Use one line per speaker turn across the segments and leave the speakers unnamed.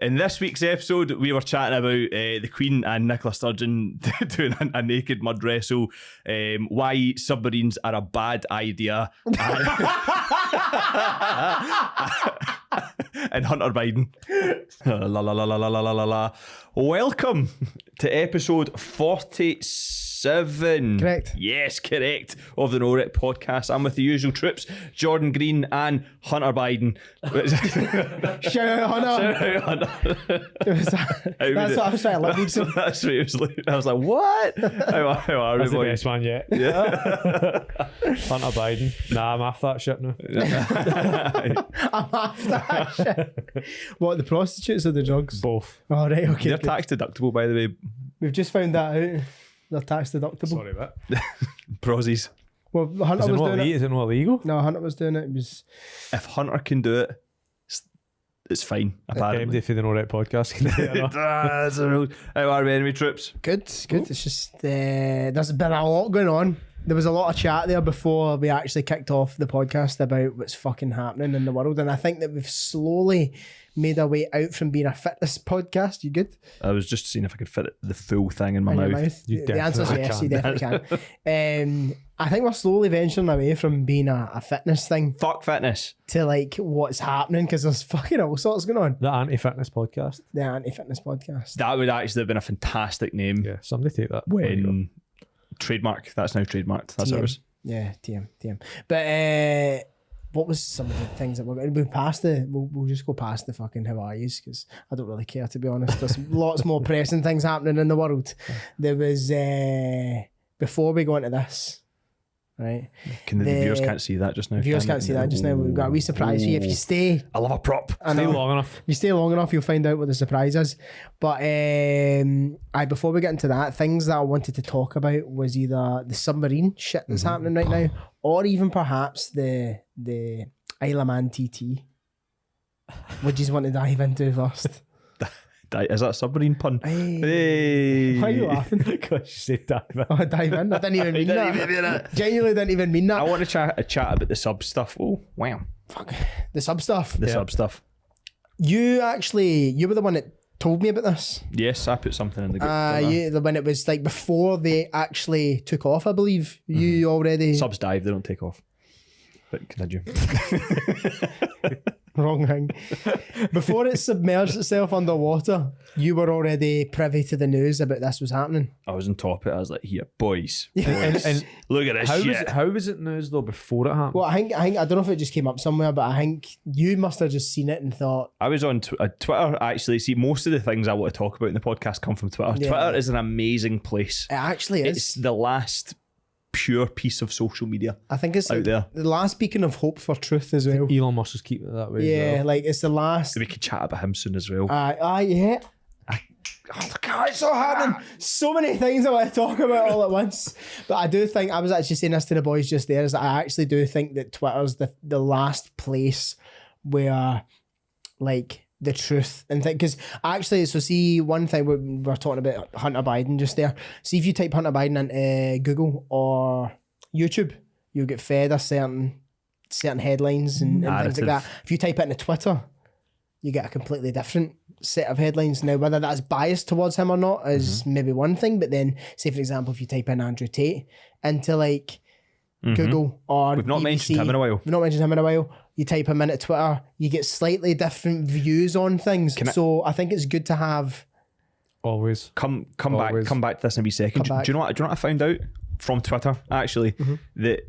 In this week's episode, we were chatting about the Queen and Nicola Sturgeon doing a naked mud wrestle, why submarines are a bad idea, and Hunter Biden. La la la la la la la la la. Welcome to episode 47.
Correct.
Yes, correct. Of the No Rip podcast. I'm with the usual troops, Jordan Green and Hunter Biden.
Shout out Hunter.
Shout out Hunter.
That's what I was trying to lead to.
That's what it was like. I was like, what? How are
That's
we,
the
boys?
best one yet.
Yeah.
Hunter Biden. Nah, I'm after that shit now.
I'm after that shit. What, the prostitutes or the drugs?
Both.
Oh, right, okay.
They're
good.
tax deductible, by the way.
We've just found that out. They're tax deductible.
Sorry, what?
Prozzies.
Well, Hunter was doing it.
Is it not illegal?
No, Hunter was doing it. It was...
If Hunter can do it, it's fine, apparently.
MD for the No Right podcast.
That's a rule. How are we anyway, troops?
Good, good. It's just, there's been a lot going on. There was a lot of chat there before we actually kicked off the podcast about what's fucking happening in the world. And I think that we've slowly made our way out from being a fitness podcast. You good?
I was just seeing if I could fit the full thing in my
In your
mouth.
You
The answer is
definitely
yes,
can.
you definitely can. I think we're slowly venturing away from being a fitness thing
Fuck fitness.
to like what's happening, because there's fucking all sorts going on.
The anti-fitness podcast.
The anti-fitness podcast.
That would actually have been a fantastic name.
Yeah, somebody take that.
When trademark. That's now trademarked. That's
TM.
ours.
Yeah, TM. But what was some of the things that we're going to be past the? We'll just go past the fucking how are yous, because I don't really care, to be honest. There's lots more pressing things happening in the world. There was before we go into this, right?
The viewers can't see that just now.
Viewers can't see that just now. We've got a wee surprise for you if you stay.
I love a prop.
I
Stay
know.
long enough.
If you stay long enough, you'll find out what the surprise is. But before we get into that, things that I wanted to talk about was either the submarine shit that's happening right now, or even perhaps the Isle of Man TT. What do you want to dive into first?
Is that a submarine pun?
Hey. Why are you laughing?
Because you said that.
Oh, dive in. I didn't even mean that. Genuinely didn't even mean that.
I want to chat about the sub stuff. Oh, wow.
Fuck. The sub stuff.
The sub stuff.
You were the one that told me about this.
Yes, I put something in the group.
When it was like before they actually took off, I believe. You already...
Subs dive, they don't take off. But continue.
Wrong thing. Before it submerged itself underwater, you were already privy to the news about this was happening.
I was on top of it. I was like, here, boys.
And
Look at this shit.
how was it news though before it happened?
Well, I think I don't know if it just came up somewhere, but I think you must have just seen it and thought,
I was on Twitter, actually. See, most of the things I want to talk about in the podcast come from Twitter.
Yeah.
Twitter is an amazing place.
it actually is.
It's the last pure piece of social media
I think it's
out there.
the last beacon of hope for truth as well.
Elon Musk is keeping it that way.
Yeah,
as well.
like it's the last.
We could chat about him soon as well.
Yeah. Oh, God, it's so happening. So many things I want to talk about all at once. But I do think, I was actually saying this to the boys just there, is that I actually do think that Twitter's the last place where, like, the truth and thing, because actually, so see, one thing we're talking about Hunter Biden just there. See, if you type Hunter Biden into Google or YouTube, you'll get fed a certain headlines and things like that. If you type it into Twitter, you get a completely different set of headlines. Now, whether that's biased towards him or not is maybe one thing, but then, say for example, if you type in Andrew Tate into like Google or
We've not
BBC,
mentioned him in a while.
We've not mentioned him in a while. You type him into Twitter, you get slightly different views on things. So I think it's good to have.
Always.
Come
Always.
back to this in a wee second. Do you know what I found out from Twitter, actually? That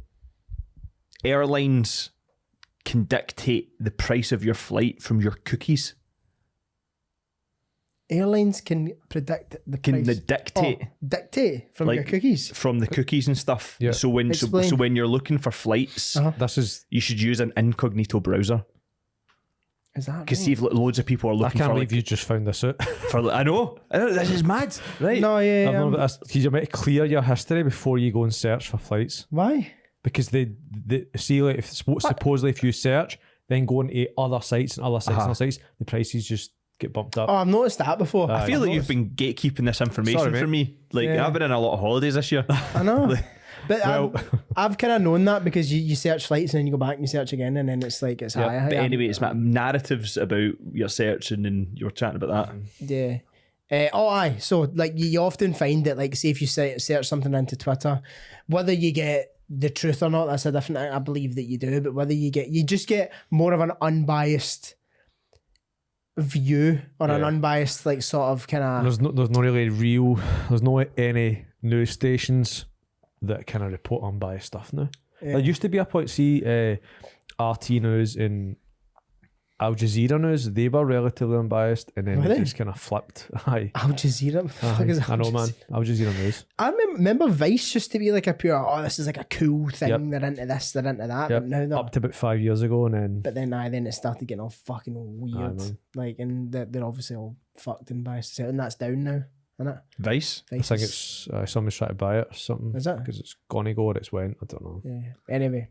airlines can dictate the price of your flight from your cookies.
Airlines can predict the
Can
price.
they dictate?
Dictate from
Like,
your cookies.
From the cookies and stuff.
Yeah.
So when you're looking for flights,
This is.
you should use an incognito browser.
Is that
Because see if loads of people are
I
looking
can't
for
believe you just found this out.
I know, this is mad, right?
No, yeah.
I've known about this because you're meant to clear your history before you go and search for flights.
Why?
Because they see, like, if supposedly if you search, then go into other sites and other sites and other sites, the prices just get bumped up.
Oh, I've noticed that before.
I feel like you've been gatekeeping this information
Sorry, mate.
for me. Like,
Yeah.
I've been in a lot of holidays this year.
I know. But
Well-
I've kind of known that because you search flights and then you go back and you search again and then it's like it's higher.
But anyway, it's narratives about your searching and you were chatting about that.
Yeah. Aye. So like you often find that like say if you search something into Twitter, whether you get the truth or not, that's a different thing. I believe that you do, but whether you just get more of an unbiased view or an unbiased like sort of kind of.
There's no really real. There's no any news stations that kind of report unbiased stuff now. There used to be a point. See, RT News and Al Jazeera News, they were relatively unbiased, and then they just kind of flipped. Aye.
Al Jazeera? What the fuck is Al
I know, man.
Jazeera?
Al Jazeera News.
I remember Vice used to be like a pure, this is like a cool thing. They're into this, they're into that.
Yep.
But now they're.
Up to about 5 years ago, and then.
But then it started getting all fucking weird.
man.
Like, and they're obviously all fucked and biased. And that's down now, isn't it?
Vice?
I think it's someone's trying to buy it or something.
Is it?
Because it's gonna go or it's went. I don't know.
Yeah. Anyway.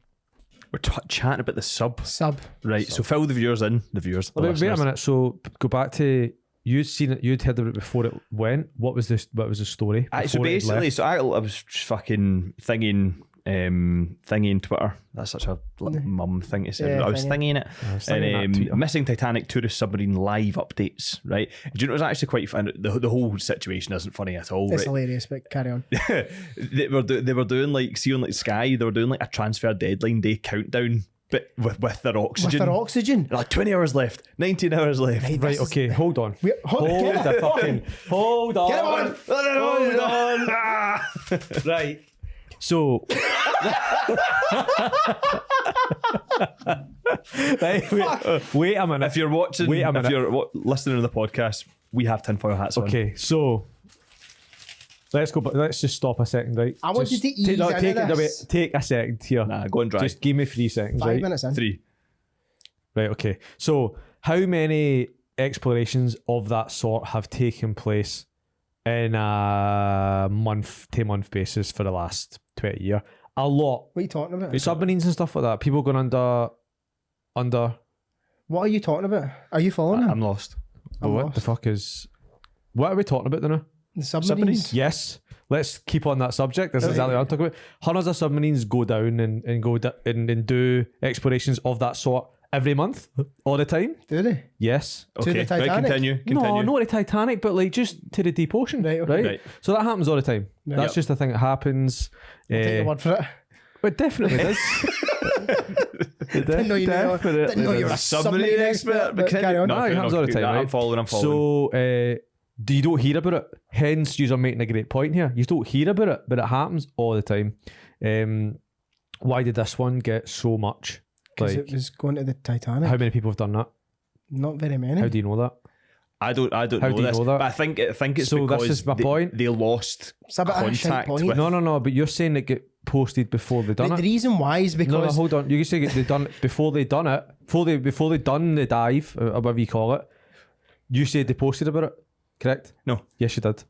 We're chatting about the sub. Right, so fill the viewers in. The viewers. The
Wait a
listeners.
minute. So go back to you'd seen it. You'd heard of it before it went. What was this? What was the story?
So
before it
basically,
left?
so I was just fucking thingying Twitter. That's such a mum thing to say.
Yeah,
I was thingying it.
thingying that Twitter.
Missing Titanic tourist submarine live updates. Right? Do you know it was actually quite fun? The whole situation isn't funny at all.
It's
Right?
hilarious, but carry on.
they were doing like, see on like Sky, they were doing like a transfer deadline day countdown, but with their oxygen.
With their oxygen.
Like 20 hours left, 19 hours left.
Right. Okay. Hold on.
Hold
the fucking. Hold on.
Get him on.
Hold on. Ah.
Right. So. Right, wait a minute.
If you're watching,
Wait a minute.
if you're listening to the podcast, we have tinfoil hats on.
Okay, so let's go. But let's just stop a second, right?
I want you to ease into this.
Take a second here.
Nah, go and dry.
Just give me 3 seconds.
5
right?
minutes in.
3.
Right. Okay. So, how many explorations of that sort have taken place in a month-to-month basis for the last 20 years? A lot.
What are you talking about?
Submarines and stuff like that. People going under.
What are you talking about? Are you following him?
I'm lost.
I'm
What
lost.
the fuck is? What are we talking about then?
The submarines?
Yes. Let's keep on that subject. That's exactly what I'm talking about. Hundreds of submarines go down and go and do explorations of that sort every month, all the time.
Do they?
Yes.
Okay,
the
right,
Titanic?
continue.
No, not the Titanic, but like just to the deep ocean.
Right, okay.
Right.
So that happens all the time. That's
Yep.
just a thing that happens.
Take your word for it.
It definitely does.
Didn't know you were
A submarine expert, but
carry on.
No, it happens all the time,
I'm
right?
following.
So, you don't hear about it. Hence, you're making a great point here. You don't hear about it, but it happens all the time. Why did this one get so much?
Because
Like,
it was going to the Titanic.
how many people have done that?
Not very many.
How do you know that?
I don't
How
know
do you
this,
know that?
but I think it's
So this
because
is my point.
they lost
It's a bit of a shite
contact
point.
with.
No, but you're saying it get posted before they done
The
it.
reason why is
No,
because
hold on. You can say they done it before they done it. Before they done the dive, or whatever you call it. You said they posted about it, correct?
No.
Yes, you did.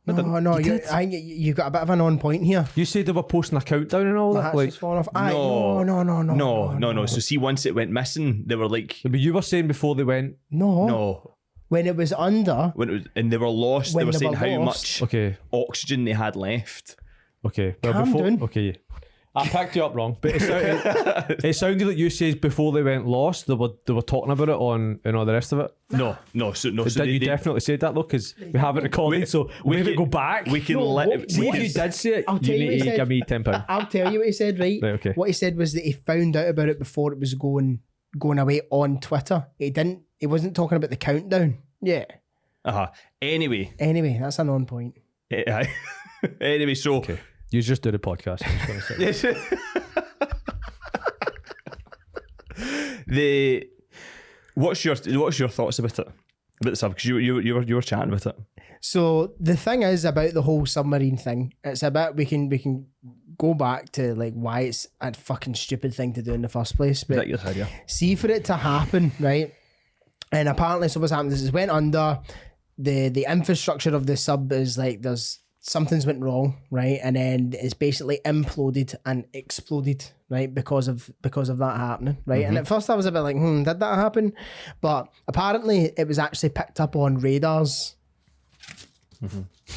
no, I think you've got a bit of an on point here.
You said they were posting a countdown and all
My
that.
hat's
Like,
just falling off. Aye,
No.
no.
So see, once it went missing, they were like,
but you were saying before they went.
no.
When it was under,
When it was, and they were lost.
When
They were
they
saying
were
how
lost.
much
Okay.
oxygen they had left.
Okay. Well,
Calm down.
Okay. I picked you up wrong, but it sounded like you said before they went lost. They were talking about it on and all the rest of it.
No. So
You definitely said that though, because we have it recorded. So we have to go back.
We can
No,
let.
See if you did say it.
I'll tell you
need
what he
to
said.
give me £10.
I'll tell you what he said, right?
Right, okay.
What he said was that he found out about it before it was going away on Twitter. He wasn't talking about the countdown. Yeah.
Anyway,
That's an on point.
anyway, so
Okay. You just do the podcast. I'm just gonna say.
what's your thoughts about it? About the sub, because you were chatting about it.
So the thing is about the whole submarine thing, it's a bit we can go back to like why it's a fucking stupid thing to do in the first place. But
Ridiculous idea.
see, for it to happen, right? And apparently, so what's happened is it went under. The infrastructure of the sub is like something's went wrong, right? And then it's basically imploded and exploded, right? Because of that happening, right? And at first I was a bit like, did that happen? But apparently it was actually picked up on radars.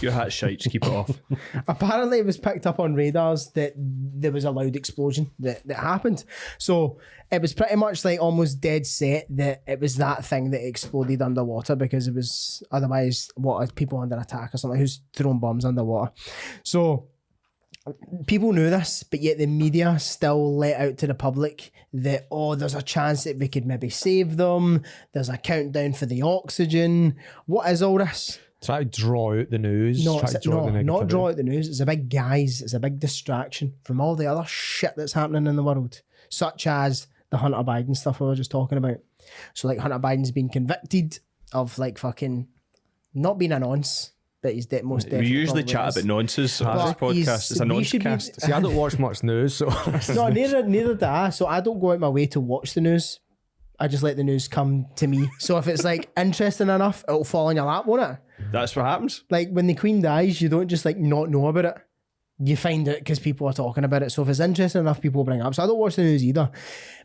Your hat's shite, just keep it off.
Apparently, it was picked up on radars that there was a loud explosion that happened. So it was pretty much like almost dead set that it was that thing that exploded underwater, because it was otherwise people under attack or something who's throwing bombs underwater. So people knew this, but yet the media still let out to the public that, there's a chance that we could maybe save them. There's a countdown for the oxygen. What is all this?
Try to draw out the news.
Not draw
negativity.
out the news. It's a big it's a big distraction from all the other shit that's happening in the world, such as the Hunter Biden stuff we were just talking about. So like Hunter Biden's been convicted of like fucking not being a nonce, but he's most definitely.
We usually chat about nonces on this podcast. It's a nonce cast.
See, I don't watch much news, so
no, neither do I. So I don't go out my way to watch the news. I just let the news come to me. So if it's like interesting enough, it'll fall in your lap, won't it?
That's what happens.
Like when the Queen dies, you don't just like not know about it. You find it because people are talking about it. So if it's interesting enough, people bring it up. So I don't watch the news either.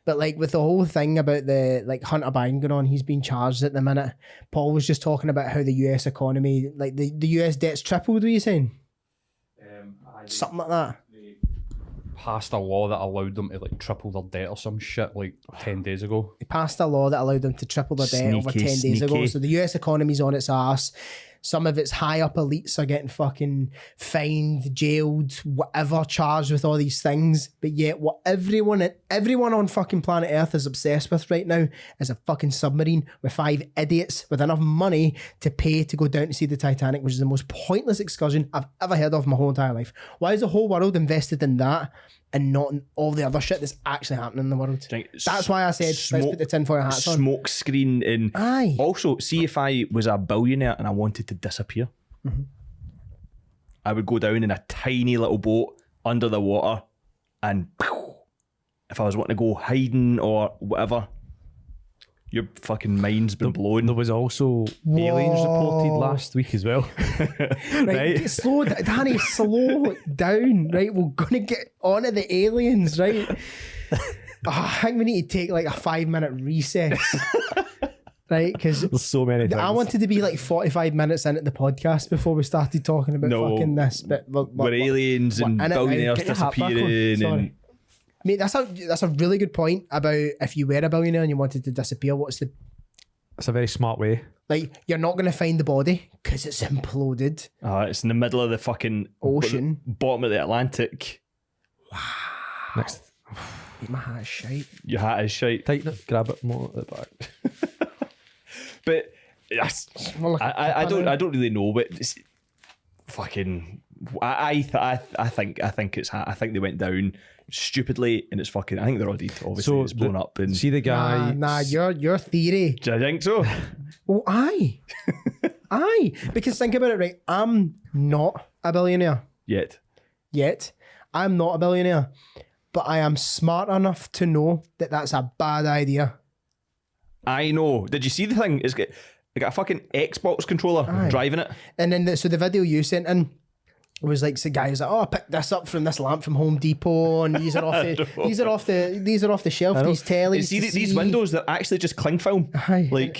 But like with the whole thing about the like Hunter Biden going on, he's been charged at the minute. Paul was just talking about how the US economy, like the US debt's tripled, were you saying? Something like that.
Passed a law that allowed them to like triple their debt or some shit like 10 days ago.
He passed a law that allowed them to triple their debt over 10 days ago. So the US economy's on its arse. Some of its high up elites are getting fucking fined, jailed, whatever, charged with all these things. But yet what everyone on fucking planet Earth is obsessed with right now is a fucking submarine with 5 idiots with enough money to pay to go down to see the Titanic, which is the most pointless excursion I've ever heard of in my whole entire life. Why is the whole world invested in that and not in all the other shit that's actually happening in the world? That's why I said, let's put the tinfoil hats on.
Smoke screen in.
Aye.
Also, see if I was a billionaire and I wanted to disappear.
Mm-hmm.
I would go down in a tiny little boat under the water and if I was wanting to go hiding or whatever, your fucking mind's been blown.
there was also aliens reported last week as well.
Right? Slow down, down, right? We're gonna get onto the aliens, right? I think we need to take like a 5-minute recess. Right? Because
There's so many things.
I wanted to be like 45 minutes into the podcast before we started talking about fucking this. But
we're aliens and billionaires
Get your hat back on.
disappearing and
mate, that's a really good point about if you were a billionaire and you wanted to disappear,
It's a very smart way.
like, you're not going to find the body because it's imploded.
it's in the middle of the fucking
Ocean.
bottom of the Atlantic.
Next,
Mate, my hat's shite.
Your hat is shite.
tighten it, grab it more at the back.
But yes,
More like a
I
pepper.
don't really know, but it's fucking. I think it's. I think they went down stupidly, and it's fucking. I think they're already obviously it's blown up. And
See the guy.
Nah, your theory.
do I think so?
Well, aye. Aye. Because think about it, right? I'm not a billionaire yet. I'm not a billionaire. But I am smart enough to know that that's a bad idea.
I know. Did you see the thing? It's got a fucking Xbox controller driving it.
And then so the video you sent in was like, the guy was like, I picked this up from this lamp from Home Depot, and these are off the shelf. These tellies.
See these windows, they're actually just cling film.
Aye.
Like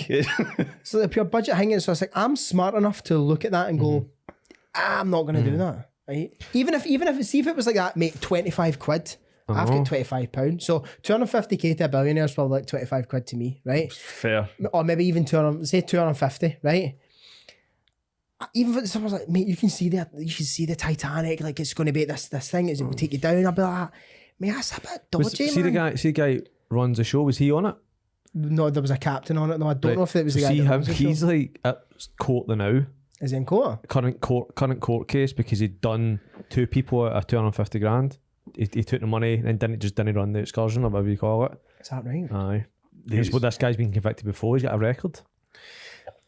So the pure budget hanging. So I was like, I'm smart enough to look at that and go, I'm not going to do that. Right? Even if it was like that, mate, 25 quid. I've got £25. So 250k to a billionaire is probably like 25 quid to me, right?
fair.
Or maybe even 250, right? Even if someone's like, mate, you can see the Titanic, like it's going to be this thing, it will take you down. I'll be like, mate, that's a bit dodgy,
See the guy runs the show. Was he on it?
No, there was a captain on it. No, I don't know if it was the guy.
See
that
him.
runs the show.
He's like at court the now.
Is he in court?
Current court case because he'd done 2 people at 250 grand. He took the money and didn't run the excursion or whatever you call it.
Is that right?
Aye. This guy's been convicted before. He's got a record.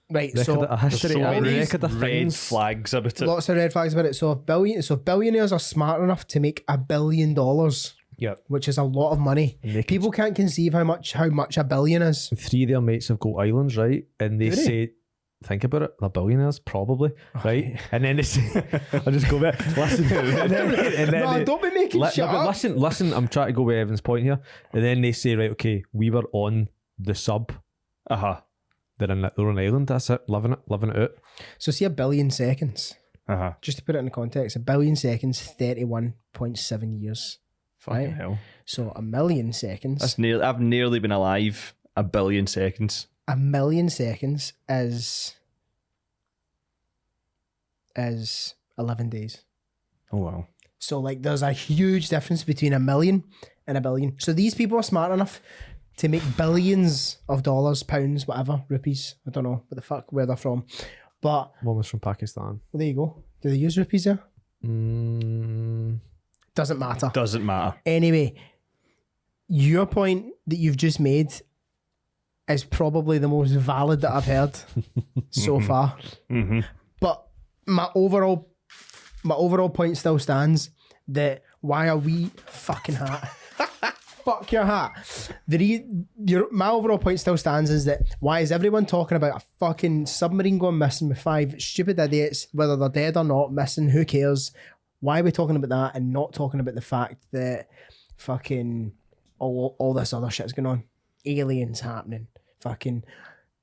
Right,
A history.
So
A
many
record of
red
things.
flags about it.
lots of red flags about it. So if billionaires are smart enough to make $1 billion,
Yeah.
which is a lot of money. People can't conceive how much $1 billion is.
3 of their mates have got islands, right? And they say, think about it, they're billionaires, probably, right? And then they say, I'll just go back, listen. And then
No, don't be making shit
no, but
up.
listen, I'm trying to go with Evan's point here. And then they say, right, okay, we were on the sub.
Uh-huh.
they're on an island. That's it. Living it out.
So see 1 billion seconds.
Uh-huh.
Just to put it in context, 1 billion seconds, 31.7 years.
Fucking
Right.
hell.
So 1 million seconds.
I've nearly been alive 1 billion seconds.
1 million seconds is 11 days.
Oh wow.
So like there's a huge difference between 1 million and 1 billion. So these people are smart enough to make billions of dollars, pounds, whatever, rupees. I don't know what the fuck where they're from. But
One was from Pakistan.
well, there you go. Do they use rupees there?
Mm,
Doesn't matter.
Doesn't matter.
Anyway, your point that you've just made is probably the most valid that I've heard so far.
Mm-hmm.
But my overall point still stands that why are we fucking hat? Fuck your hat. My overall point still stands is that why is everyone talking about a fucking submarine going missing with 5 stupid idiots, whether they're dead or not, missing, who cares? Why are we talking about that and not talking about the fact that fucking all this other shit's going on? Aliens happening. Fucking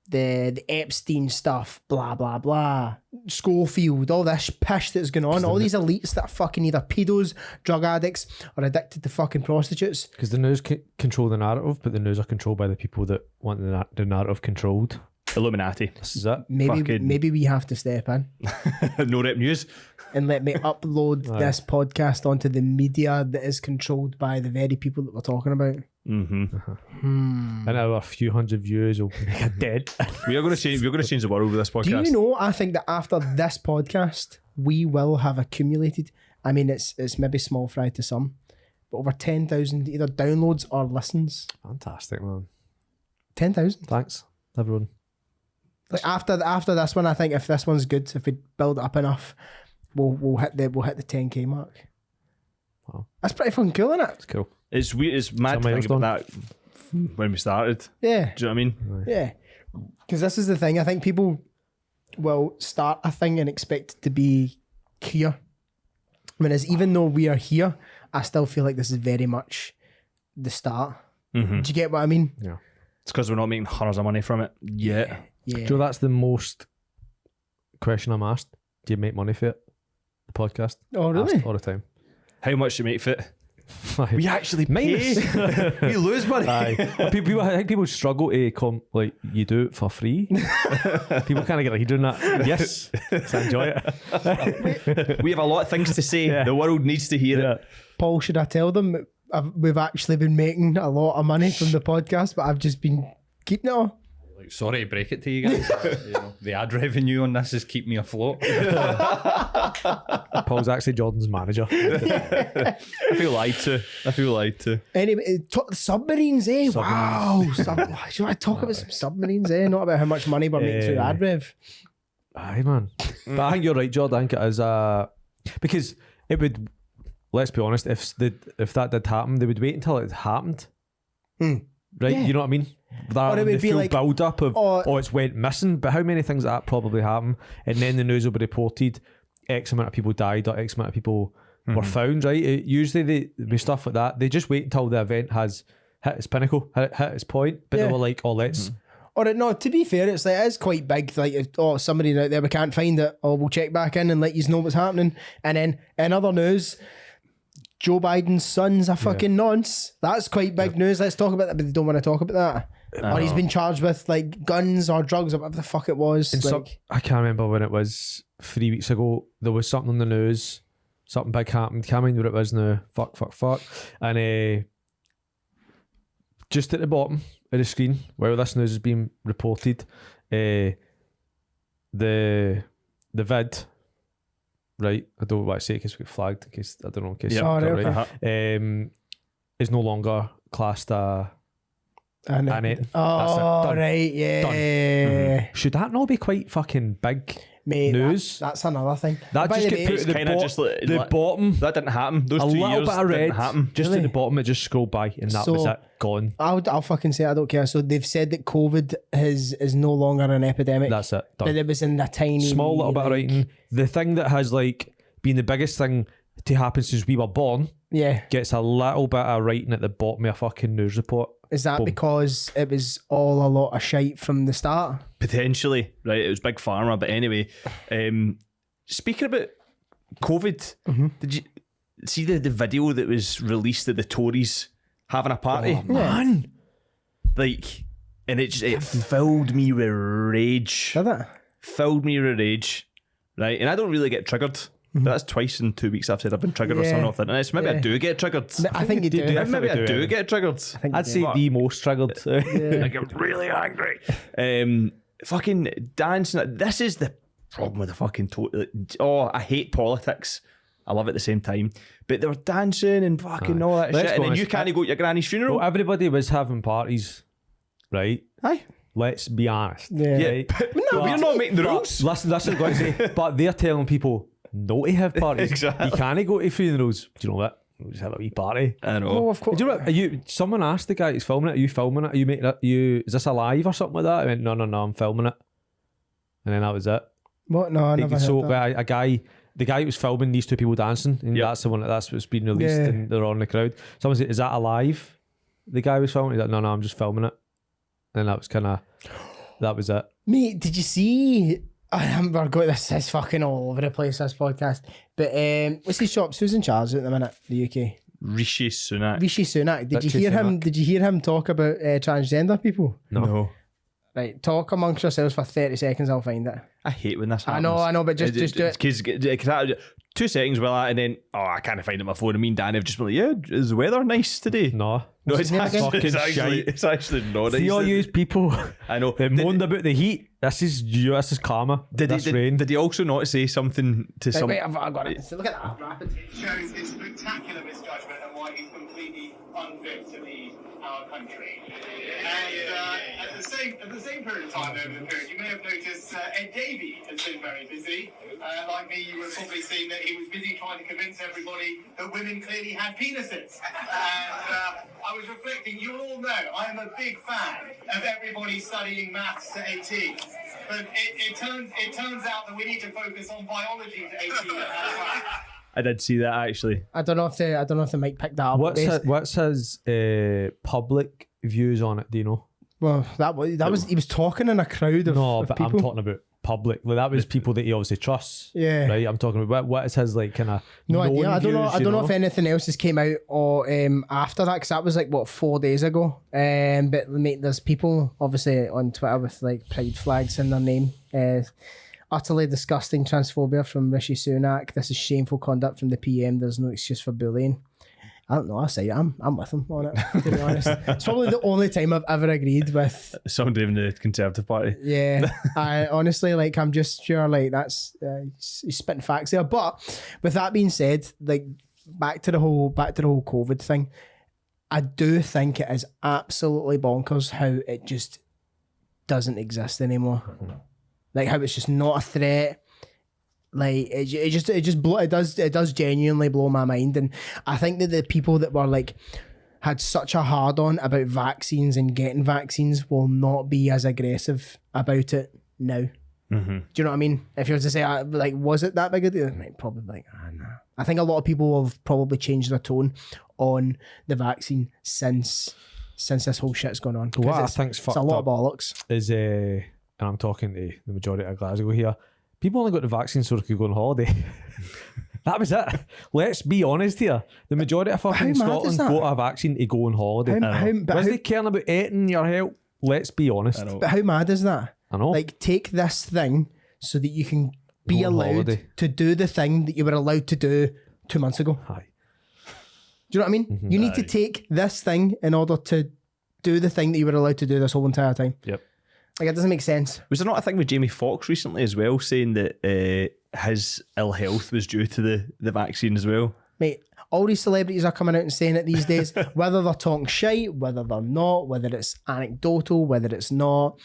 the Epstein stuff, blah, blah, blah. Schofield, all this pish that's going on. All these elites that are fucking either pedos, drug addicts, or addicted to fucking prostitutes.
because the news control the narrative, but the news are controlled by the people that want the narrative controlled.
Illuminati.
This is it.
Maybe we have to step in
No rep news.
and let me upload this podcast onto the media that is controlled by the very people that we're talking about.
Mm-hmm.
And our few hundred views will make it dead.
We're going to change the world with this podcast.
Do you know, I think that after this podcast, we will have accumulated, I mean, it's maybe small fry to some, but over 10,000 either downloads or listens.
Fantastic, man.
10,000.
Thanks, everyone.
Like after this one, I think if this one's good, if we build it up enough, we'll hit the 10k mark.
Wow.
That's pretty fucking cool, isn't it?
It's cool.
It's weird. It's mad to think about that when we started.
Yeah.
Do you know what I mean?
Yeah. Because this is the thing. I think people will start a thing and expect it to be here. Whereas even though we are here, I still feel like this is very much the start.
Mm-hmm.
Do you get what I mean?
Yeah.
It's because we're not making hundreds of money from it yet.
Yeah.
Joe, that's the most question I'm asked. Do you make money for it? The podcast?
Oh, really?
Asked all the time.
How much do you make fit? We actually pay.
Minus.
We lose money.
Aye. People, I think people struggle to come, like, you do it for free. People kind of get a head on that. Yes, so I enjoy it.
We have a lot of things to say.
Yeah.
The world needs to hear it.
Paul, should I tell them we've actually been making a lot of money from the podcast, but I've just been keeping it all?
Like, sorry to break it to you guys. You know, the ad revenue on this is keep me afloat.
Paul's actually Jordan's manager.
I feel lied to.
Anyway, submarines, eh? Wow. Should I talk about some submarines, eh? Not about how much money we're making through ad rev.
Aye, man. But I think you're right, Jordan. I think it is because it would. Let's be honest. If that did happen, they would wait until it happened. Right?
Yeah.
You know what I mean? Rather
Or it
than
would
the
be
full
like-
build up of
or-
it's went missing. But how many things that probably happened, and then the news will be reported. X amount of people died, or X amount of people were found. Right? Usually, with stuff like that, they just wait until the event has hit its pinnacle, hit its point. But
Yeah.
they were like, "Oh, let's."
Or no, to be fair, it's like it is quite big. Like, somebody out there, we can't find it. Oh, we'll check back in and let you know what's happening. And then in other news, Joe Biden's son's a fucking nonce. That's quite big news. Let's talk about that, but they don't want to talk about that. Or he's been charged with like guns or drugs or whatever the fuck it was.
And
Like,
I can't remember when it was 3 weeks ago. There was something on the news, something big happened. Can't remember what it was now. Fuck. And just at the bottom of the screen where this news is being reported, the vid, right? I don't want to say it in case we get flagged. In case I don't know. In case
Yeah.
Oh, right,
Uh-huh.
is no longer classed
and
it.
oh,
Done.
right, yeah.
Done. Should that not be quite fucking big
Mate,
news?
that's another thing.
That
By
just
the
get
way,
put at the,
kinda just like-
the bottom.
That didn't happen. Those
A
2
little
years
bit of red,
didn't happen.
just
Really?
at the bottom. It just scrolled by, and that was
So-
it. Gone.
I'll fucking say I don't care. So they've said that COVID is no longer an epidemic.
That's it.
That
Done.
it was in a tiny
Small little bit of
like-
writing. The thing that has like been the biggest thing to happen since we were born
Yeah.
gets a little bit of writing at the bottom of a fucking news report.
Is that because it was all a lot of shite from the start?
Potentially, right? It was Big Pharma, but anyway. Speaking about COVID, did you see the video that was released of the Tories having a party?
Oh, man.
Like, and it filled me with rage.
Did it?
Filled me with rage, right? And I don't really get triggered. But that's twice in 2 weeks I've said I've been triggered or something off the internet. So maybe I do get triggered.
I think you do.
Maybe I do get triggered.
I'd say the most triggered.
I get really angry. Fucking dancing. This is the problem with the fucking I hate politics. I love it at the same time. But they were dancing and fucking all that
Let's
shit.
be
And then you
honest,
can't go to your granny's funeral.
Well, everybody was having parties, right?
Aye.
Let's be honest.
Yeah.
Right?
No, we're not making the rules.
Listen, I've got to say, but they're telling people not to have parties.
Exactly.
You can't go to funerals. Do you know what? We'll just have a wee party.
I know.
Oh, of course.
Do you know what? Someone asked the guy who's filming it, are you filming it? Are you making it? Is this a live or something like that? I went, no, I'm filming it. And then that was it.
What? No, I never
So
heard that.
the guy who was filming these two people dancing, and that's the one that's what's been released,
Yeah.
and they're on the crowd. Someone said, "Is that alive?" The guy was filming. He's like, "No, I'm just filming it." And that was that was it.
Mate, did you see? We're going. This is fucking all over the place. This podcast. But what's his shop? Who's in charge at the minute? The UK.
Rishi Sunak.
Rishi Sunak. Did
Rishi
you hear him?
Sunak.
Did you hear him talk about transgender people?
No.
Right, talk amongst yourselves for 30 seconds. I'll find it.
I hate when this
I
happens.
know, but just do it.
Because 2 seconds will and then I can't find it on my phone. And me and Dan have just been like, yeah, is the weather nice today?
No,
No,
What's his name again?
it's actually not nice.
see all you people
I know.
that moaned about the heat. This is karma. This rain.
Did he also not say something to
Wait,
some?
wait, I've got it. Look at that. Rapid.
It shows his spectacular misjudgment and why he's completely unfit to lead our country. And at the same period of time over the period, you may have noticed Ed Davey has been very busy. Like me, you would have probably seen that he was busy trying to convince everybody that women clearly had penises. And I was reflecting, you all know I am a big fan of everybody studying maths to 18. But it turns out that we need to focus on biology to 18 as well.
I did see that actually.
I don't know if the mic picked that up.
What's his public views on it? Do you know?
Well, that was he was talking in a crowd of,
No,
of
but
people.
I'm talking about public. Well, that was people that he obviously trusts.
Yeah.
Right. I'm talking about what is his like kind of
No idea. I don't know if anything else has came out or after that, because that was like 4 days ago. But mate, there's people obviously on Twitter with like pride flags in their name. Utterly disgusting transphobia from Rishi Sunak. This is shameful conduct from the PM. There's no excuse for bullying. I don't know. I say I'm with him on it. To be honest, it's probably the only time I've ever agreed with.
Somebody in the Conservative Party.
Yeah, I honestly I'm just sure that's he's spitting facts there. But with that being said, like back to the whole COVID thing, I do think it is absolutely bonkers how it just doesn't exist anymore. Like how it's just not a threat. Like it does genuinely blow my mind, and I think that the people that were like had such a hard on about vaccines and getting vaccines will not be as aggressive about it now.
Mm-hmm.
Do you know what I mean? If you were to say like, was it that big a deal? Like, probably like, nah. I think a lot of people have probably changed their tone on the vaccine since this whole shit's gone on.
What I
It's
think's
a
fucked
lot
up
of bollocks.
is and I'm talking to the majority of Glasgow here. People only got the vaccine so they could go on holiday. That was it. Let's be honest here. The majority of fucking
How mad is
Scotland
that?
got a vaccine to go on holiday.
But
Was they caring about eating your health? Let's be honest.
But how mad is that?
I know.
Like, take this thing so that you can be
Go on
allowed
holiday.
to do the thing that you were allowed to do 2 months ago.
Aye.
Do you know what I mean? You need to take this thing in order to do the thing that you were allowed to do this whole entire time.
Yep.
Like, it doesn't make sense.
Was there not a thing with Jamie Foxx recently as well, saying that his ill health was due to the vaccine as well?
Mate, all these celebrities are coming out and saying it these days, whether they're talking shite, whether they're not, whether it's anecdotal, whether it's not.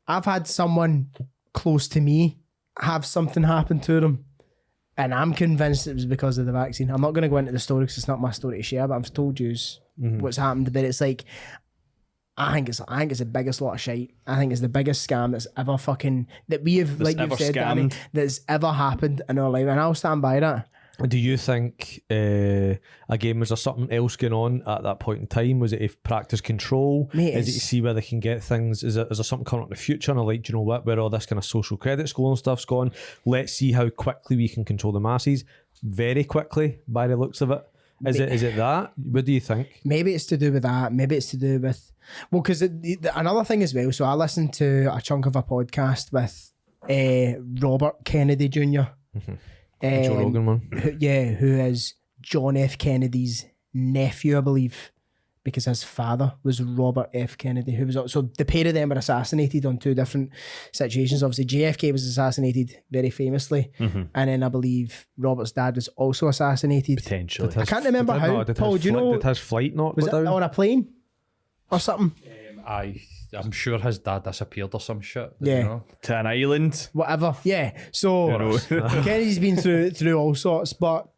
I've had someone close to me have something happen to them, and I'm convinced it was because of the vaccine. I'm not going to go into the story because it's not my story to share, but I've told you what's happened. But it's like, I think it's the biggest lot of shite. I think it's the biggest scam that's ever fucking, that we have, like you've said, Danny,
scammed.
that's ever happened in our life, and I'll stand by that.
Do you think, again, was there something else going on at that point in time? Was it if practice control?
Mate,
Is it to see where they can get things? Is there something coming up in the future? And like, do you know what, where all this kind of social credit score and stuff's gone? Let's see how quickly we can control the masses. Very quickly, by the looks of it. Is it that? What do you think?
Maybe it's to do with that. Maybe it's to do with... Well, because another thing as well, so I listened to a chunk of a podcast with Robert Kennedy Jr.,
Joe Rogan one.
who is John F. Kennedy's nephew, I believe, because his father was Robert F. Kennedy, who was... So the pair of them were assassinated on two different situations. Obviously, JFK was assassinated very famously, and then I believe Robert's dad was also assassinated.
Potentially.
I can't remember how. Paul, do you know...
Did his flight not
Was
go
it
down?
on a plane or something?
I'm sure his dad disappeared or some shit.
Yeah.
You know?
To an island.
Whatever. Yeah. So Kennedy's been through all sorts, but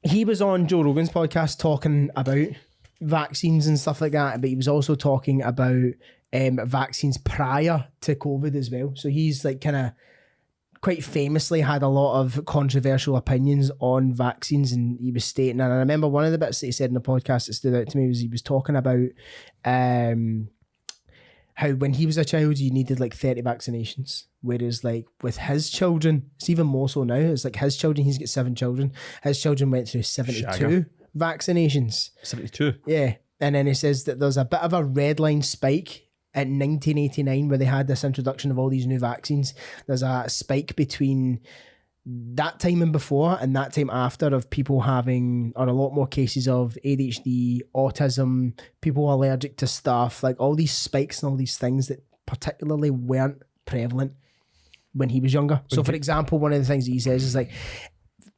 he was on Joe Rogan's podcast talking about vaccines and stuff like that, but he was also talking about vaccines prior to COVID as well. So he's like kind of quite famously had a lot of controversial opinions on vaccines, and he was stating, and I remember one of the bits that he said in the podcast that stood out to me was he was talking about how when he was a child you needed like 30 vaccinations, whereas like with his children it's even more so now. It's like his children, he's got 7 children, his children went through 72
Shagger.
vaccinations.
72.
Yeah. And then he says that there's a bit of a red line spike in 1989 where they had this introduction of all these new vaccines. There's a spike between that time and before and that time after of people having, or a lot more cases of ADHD, autism, people allergic to stuff, like all these spikes and all these things that particularly weren't prevalent when he was younger. So for example, one of the things that he says is like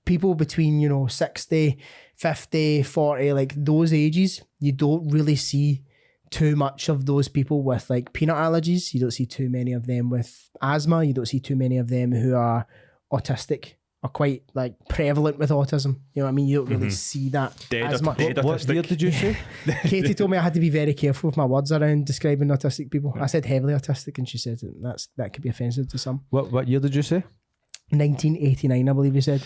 people between, 60, 50, 40, like those ages, you don't really see too much of those people with like peanut allergies. You don't see too many of them with asthma. You don't see too many of them who are autistic or quite like prevalent with autism. You know what I mean? You don't really see that as much.
dead
What
autistic.
year did you say?
Katie told me I had to be very careful with my words around describing autistic people. I said heavily autistic and she said that could be offensive to some.
What year did you say?
1989, I believe he said.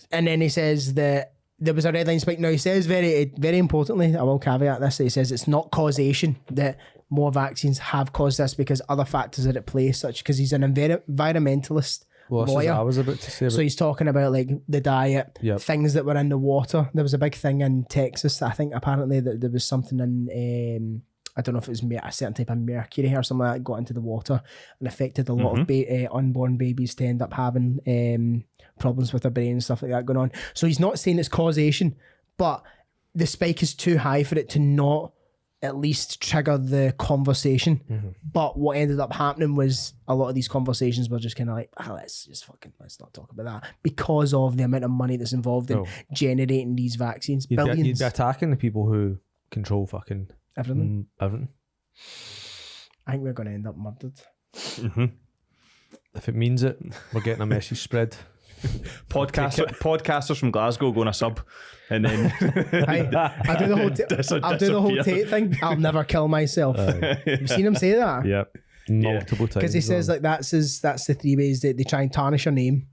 And then he says that there was a red line spike. Now he says very, very importantly, I will caveat this, that he says it's not causation that more vaccines have caused this because other factors are at play, such because he's an environmentalist
Well, that's
lawyer.
what I was about to say.
So he's talking about like the diet,
Yep.
things that were in the water. There was a big thing in Texas, I think apparently that there was something in, I don't know if it was a certain type of mercury or something like that got into the water and affected a lot of unborn babies to end up having problems with their brain and stuff like that going on. So he's not saying it's causation, but the spike is too high for it to not at least trigger the conversation. But what ended up happening was a lot of these conversations were just kind of like, let's not talk about that because of the amount of money that's involved in generating these vaccines.
You'd
Billions.
be attacking the people who control fucking
Everything.
everything.
I think we're going to end up murdered.
If it means it, we're getting a message spread.
Podcasters from Glasgow going a sub, and then
I'll do the whole I'll do the whole Tate thing. I'll never kill myself. You've seen him say that?
Yep. Multiple times.
Because he says like that's the 3 ways that they try and tarnish your name.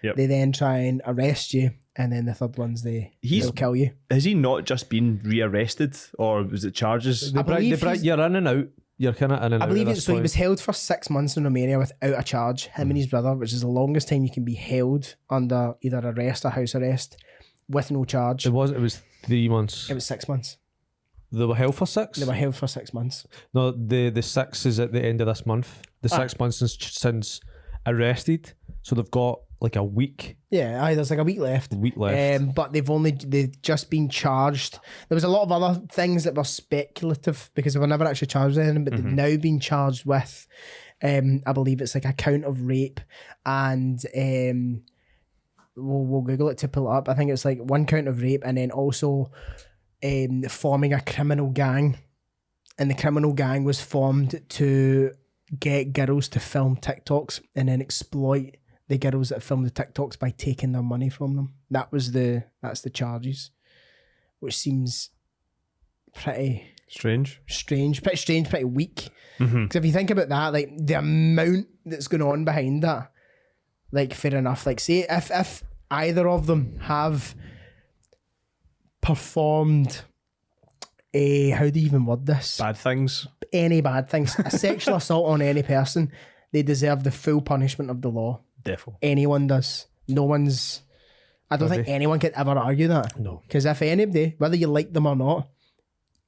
Yep.
They then try and arrest you, and then the third one's they'll kill you.
has he not just been rearrested, or was it charges?
I believe he's-
you're in and out. You're kind of in and out.
I believe
at
it's
this
so. He
point.
was held for 6 months in Romania without a charge. Him and his brother, which is the longest time you can be held under either arrest or house arrest with no charge.
It was 3 months.
It was 6 months.
They were held for 6.
They were held for 6 months.
No, the 6 is at the end of this month. The 6 months since arrested. So they've got like a week.
Yeah, there's like a week left. But they've just been charged. There was a lot of other things that were speculative because they were never actually charged with anything, but they've now been charged with, I believe it's like a count of rape and we'll Google it to pull it up. I think it's like 1 count of rape and then also forming a criminal gang. And the criminal gang was formed to get girls to film TikToks and then exploit the girls that film the TikToks by taking their money from them. That's the charges, which seems pretty
Strange.
pretty weak. Because if you think about that, like the amount that's going on behind that, like fair enough. Like say if either of them have performed how do you even word this?
Bad things.
Any bad things. A sexual assault on any person, they deserve the full punishment of the law.
Defo.
Anyone does. No one's... I don't think anyone could ever argue that.
No.
Because if anybody, whether you like them or not,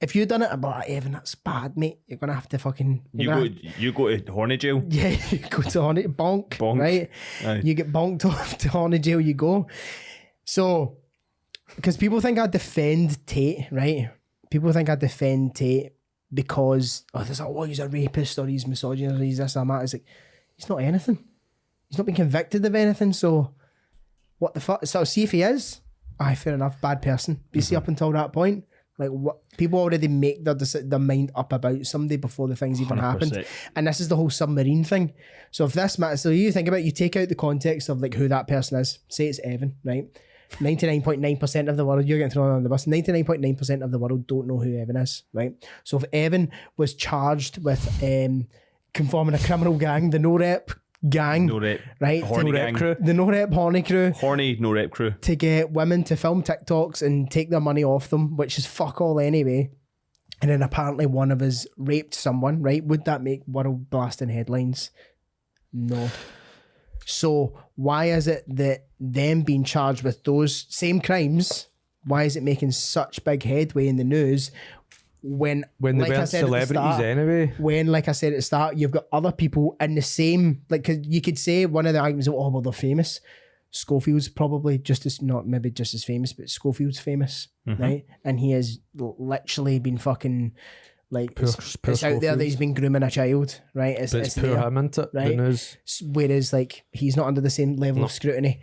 if you've done it, I'd be like, Evan, that's bad, mate. You're going to have to fucking...
You go to horny jail.
Yeah, you go to horny... Bonk. Right?
Aye.
You get bonked off to horny jail, you go. So, because people think I defend Tate, right? People think I defend Tate because, there's he's a rapist or he's misogynist or he's this or that. It's like, he's not anything. He's not been convicted of anything, so what the fuck? So see if he is. Aye, fair enough, bad person. But you see up until that point, like what people already make their mind up about somebody before the things even
100%.
happened. And this is the whole submarine thing. So if this matters, so you think about it, you take out the context of like who that person is. Say it's Evan, right? 99.9% of the world, you're getting thrown on the bus, 99.9% of the world don't know who Evan is, right? So if Evan was charged with conforming a criminal gang, the no-rep gang, right?
Horny gang.
crew.
The no-rep horny crew,
Horny no-rep crew.
to get women to film TikToks and take their money off them, which is fuck all anyway. And then apparently one of us raped someone, right? Would that make world blasting headlines? No. So why is it that them being charged with those same crimes, why is it making such big headway in the news when
They
like I
weren't
said at the
celebrities
start,
anyway.
when, like I said at the start, you've got other people in the same, like, 'cause you could say one of the arguments, well, they're famous. Schofield's probably just as, not maybe just as famous, but Schofield's famous, right? And he has literally been fucking, like,
Poor
it's out there that
Schofield.
he's been grooming a child, right?
But it's
there,
poor him, isn't it?
right?
The news.
Whereas, like, he's not under the same level of scrutiny.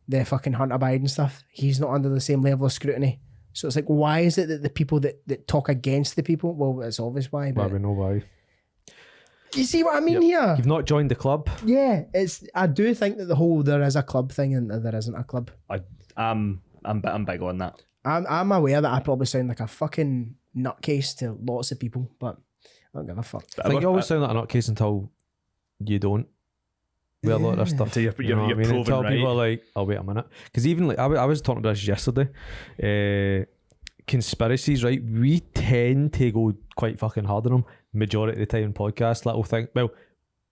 The fucking Hunter Biden stuff, he's not under the same level of scrutiny. So it's like, why is it that the people that talk against the people, well, it's obvious why,
Well,
but
we know why.
you see what I mean here?
You've not joined the club.
Yeah, I do think that the whole there is a club thing and there isn't a club.
I'm big on that.
I'm aware that I probably sound like a fucking nutcase to lots of people, but I don't give a fuck.
I think you always sound like a nutcase until you don't. With a lot of this stuff.
Until you're
You know what I mean?
proven
Until people
right.
are like, oh, wait a minute. Because even like, I was talking about this yesterday. Conspiracies, right? We tend to go quite fucking hard on them majority of the time in podcasts. Little thing. Well,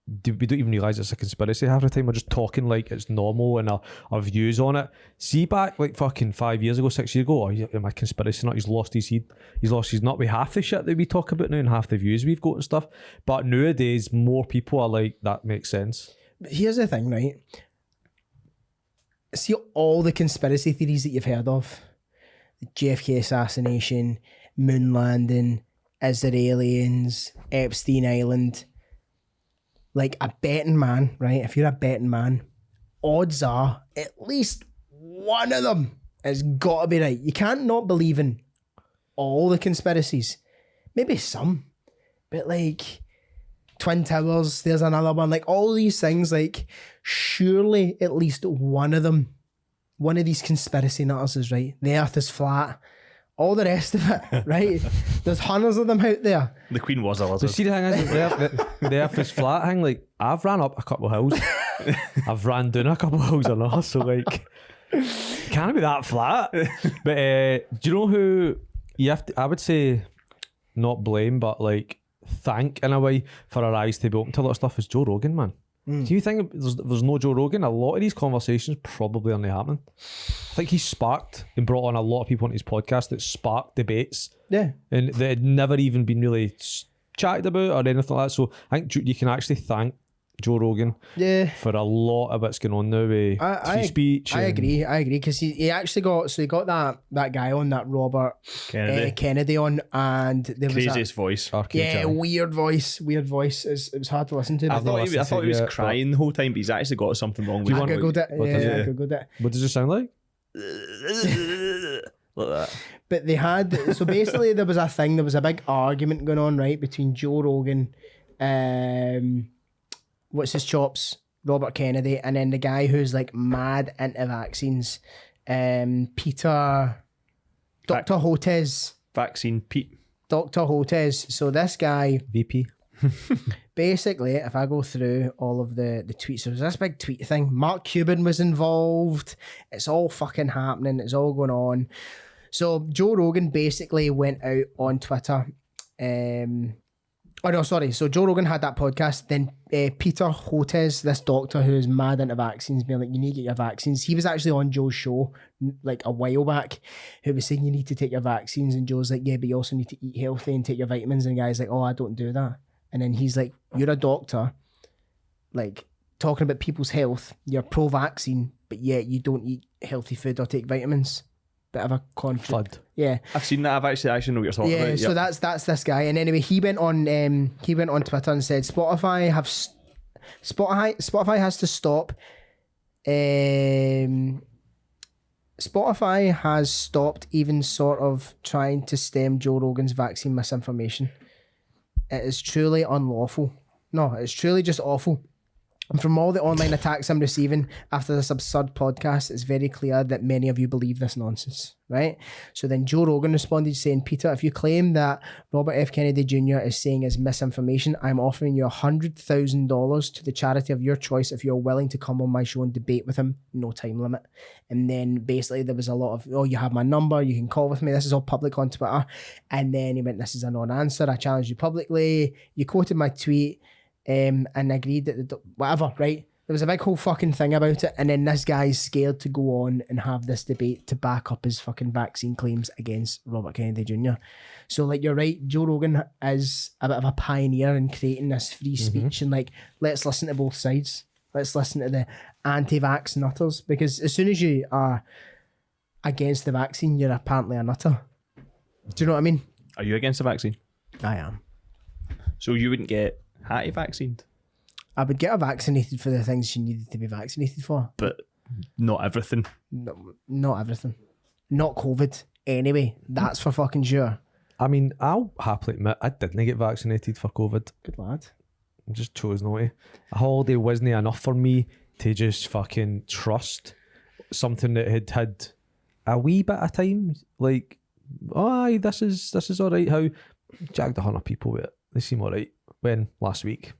we don't even realise it's a conspiracy half the time. We're just talking like it's normal and our views on it. See back like fucking 5 years ago, 6 years ago, my conspiracy nut, he's lost his head. He's lost his nut with half the shit that we talk about now and half the views we've got and stuff. But nowadays, more people are like, that makes sense.
But here's the thing, right? See all the conspiracy theories that you've heard of. The JFK assassination, moon landing, is there aliens, Epstein Island. Like a betting man, right? If you're a betting man, odds are at least one of them has got to be right. You can't not believe in all the conspiracies. Maybe some, but like Twin Towers, there's another one. Like all these things, like surely at least one of them, one of these conspiracy nutters is right. The earth is flat. All the rest of it, right? There's hundreds of them out there.
The Queen was a
So
lizard.
see the thing is, the earth is flat thing, like I've ran up a couple of hills. I've ran down a couple of hills on us, so like can't it be that flat? But do you know who you have to, I would say not blame, but like thank in a way for our eyes to be open to a lot of stuff is Joe Rogan, man. Do you think there's no Joe Rogan? A lot of these conversations probably aren't happening. I think he's sparked and brought on a lot of people onto his podcast that sparked debates.
Yeah.
And that had never even been really chatted about or anything like that. So I think you can actually thank Joe Rogan for a lot of what's going on now with free speech.
I agree, because he actually got that guy on, that Robert Kennedy on, and there was
Craziest voice.
weird voice. It was hard to listen to.
I thought he was
yet,
crying the whole time, but he's actually got something wrong with
I
him.
googled it. I googled it.
What does it sound like?
Like that.
But they had, so basically there was a big argument going on, right, between Joe Rogan, what's his chops, Robert Kennedy, and then the guy who's like mad into vaccines, Dr. Hotez.
Vaccine Pete.
Dr. Hotez. So this guy,
VP.
basically, if I go through all of the tweets, there was this big tweet thing. Mark Cuban was involved. It's all fucking happening. It's all going on. So Joe Rogan basically went out on Twitter. So Joe Rogan had that podcast. Then Peter Hotez, this doctor who is mad into vaccines, being like, you need to get your vaccines. He was actually on Joe's show like a while back, who was saying you need to take your vaccines. And Joe's like, yeah, but you also need to eat healthy and take your vitamins. And the guy's like, oh, I don't do that. And then he's like, you're a doctor, like talking about people's health. You're pro-vaccine, but yet you don't eat healthy food or take vitamins. Bit of a conflict. Yeah,
I've seen that. I've actually know what you're talking about.
Yeah, so that's this guy. And anyway, he went on Twitter and said Spotify has to stop. Spotify has stopped even sort of trying to stem Joe Rogan's vaccine misinformation. It is truly unlawful. No, it's truly just awful. And from all the online attacks I'm receiving after this absurd podcast, it's very clear that many of you believe this nonsense, right? So then Joe Rogan responded saying, Peter, if you claim that Robert F. Kennedy Jr. is saying is misinformation, I'm offering you $100,000 to the charity of your choice if you're willing to come on my show and debate with him, no time limit. And then basically there was a lot of, oh, you have my number, you can call with me. This is all public on Twitter. And then he went, this is a non-answer. I challenged you publicly. You quoted my tweet. And agreed that whatever, right? There was a big whole fucking thing about it, and then this guy's scared to go on and have this debate to back up his fucking vaccine claims against Robert Kennedy Jr. So, like, you're right, Joe Rogan is a bit of a pioneer in creating this free speech and like, let's listen to both sides. Let's listen to the anti-vax nutters, because as soon as you are against the vaccine, you're apparently a nutter. Do you know what I mean?
Are you against the vaccine?
I am.
So you wouldn't get Hattie vaccinated?
I would get her vaccinated for the things she needed to be vaccinated for.
But not everything.
No, not everything. Not COVID. Anyway, that's for fucking sure.
I mean, I'll happily admit I didn't get vaccinated for COVID.
Good lad.
I just chose not to. A holiday wasn't enough for me to just fucking trust something that had a wee bit of time. Like, aye, this is all right. How jagged 100 people with it. They seem all right. When? Last week.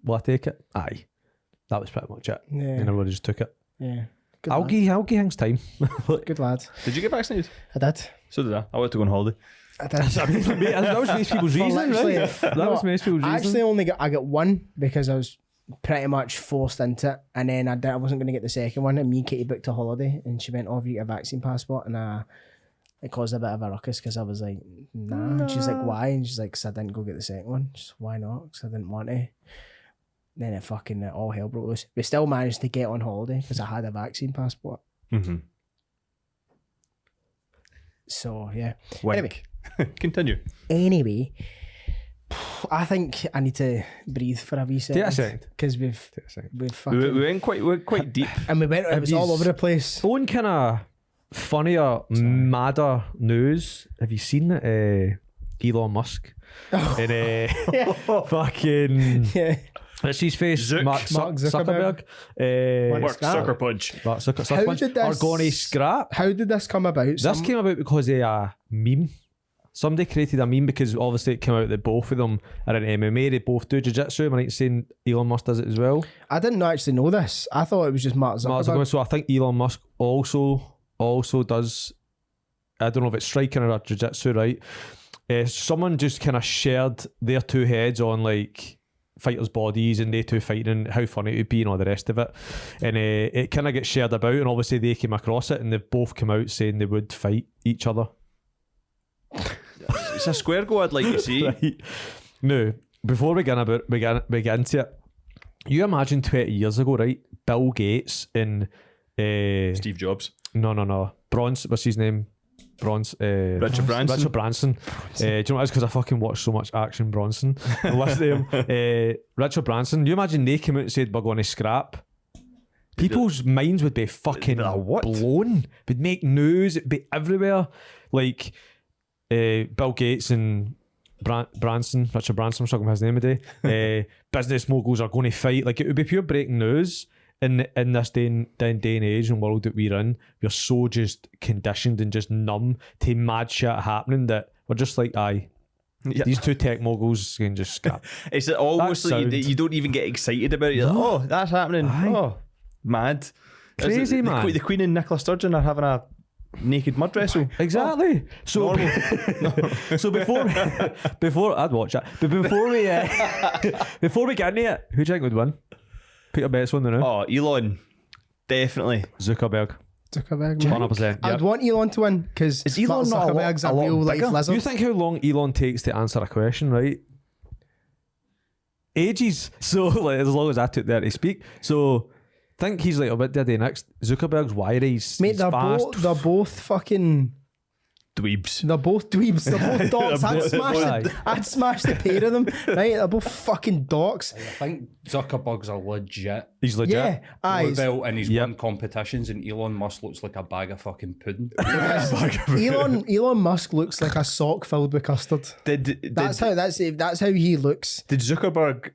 Will I take it? Aye. That was pretty much it.
Yeah.
And everybody just took it.
Yeah. Good
I'll
lad.
give things time.
Good lad.
Did you get vaccinated?
I did.
So did I. I wanted to go on holiday.
I did.
That was most people's reason, right? That was most people's
I
reason.
actually only got one because I was pretty much forced into it, and then I wasn't going to get the second one, and me and Katie booked a holiday, and she went, oh, have you got a vaccine passport? And it caused a bit of a ruckus because I was like, nah. And she's like, why? And she's like, because I didn't go get the second one. Just, why not? Because I didn't want to. Then it all hell broke loose. We still managed to get on holiday because I had a vaccine passport.
Mm-hmm.
So, yeah.
Wink. Continue.
Anyway, I think I need to breathe for a wee second.
Take a second.
Because we've fucking...
We went quite deep.
And it was all over the place.
Own kind of funnier, madder news. Have you seen Elon Musk? And fucking...
Yeah.
What's his face? Mark Zuckerberg.
Mark Sucker Punch.
Mark Zuckerberg. Are going to scrap.
How did this come about?
This came about because of a meme. Somebody created a meme because obviously it came out that both of them are in MMA. They both do jiu-jitsu. Am I right saying Elon Musk does it as well?
I didn't actually know this. I thought it was just Mark Zuckerberg.
So I think Elon Musk also does, I don't know if it's striking or jiu-jitsu, right? Someone just kind of shared their two heads on like fighters' bodies and they two fighting and how funny it would be and all the rest of it. And it kind of gets shared about, and obviously they came across it and they've both come out saying they would fight each other.
It's a square go, I'd like to see.
Right. No, before we begin to it, you imagine 20 years ago, right? Bill Gates and
Steve Jobs.
No. What's his name?
Richard Branson.
Richard Branson. Do you know what it is? Because I fucking watch so much Action Bronson. And listen to him. Richard Branson. You imagine they came out and said we're going to scrap? People's minds would be fucking blown. Would make news. It'd be everywhere. Like Bill Gates and Richard Branson, I'm talking about his name today. Business moguls are going to fight. Like, it would be pure breaking news. In this day and age and world that we're in, we're so just conditioned and just numb to mad shit happening that we're just like, aye,
Yeah.
These two tech moguls can just scrap.
It's almost
That
like
sound-
you don't even get excited about it. You're like, oh, that's happening.
Aye.
Oh, mad.
Crazy,
Is it
man.
The Queen and Nicola Sturgeon are having a naked mud wrestle.
Exactly. So, so before I'd watch that. But before we get into it, who do you think would win? Put your bets on there now.
Oh, Elon. Definitely.
Zuckerberg.
Zuckerberg.
100%.
I'd
Yep.
want Elon to win because
Is Elon not a lot-
Zuckerberg's a
a lot
real life
bigger?
lizard.
You think how long Elon takes to answer a question, right? Ages. So like, as long as I took there to speak. So think he's like a bit diddy next. Zuckerberg's wiry. He's
Mate,
fast.
they're both fucking.
Dweebs.
They're both dweebs. They're both dogs.
Aye.
I'd smash the pair of them. Right? They're both fucking dogs.
I think Zuckerberg's a legit
He's legit.
Yeah. Aye.
belt and he's
Yep.
won competitions, and Elon Musk looks like a bag of fucking pudding.
Elon Musk looks like a sock filled with custard. That's how he looks.
Did Zuckerberg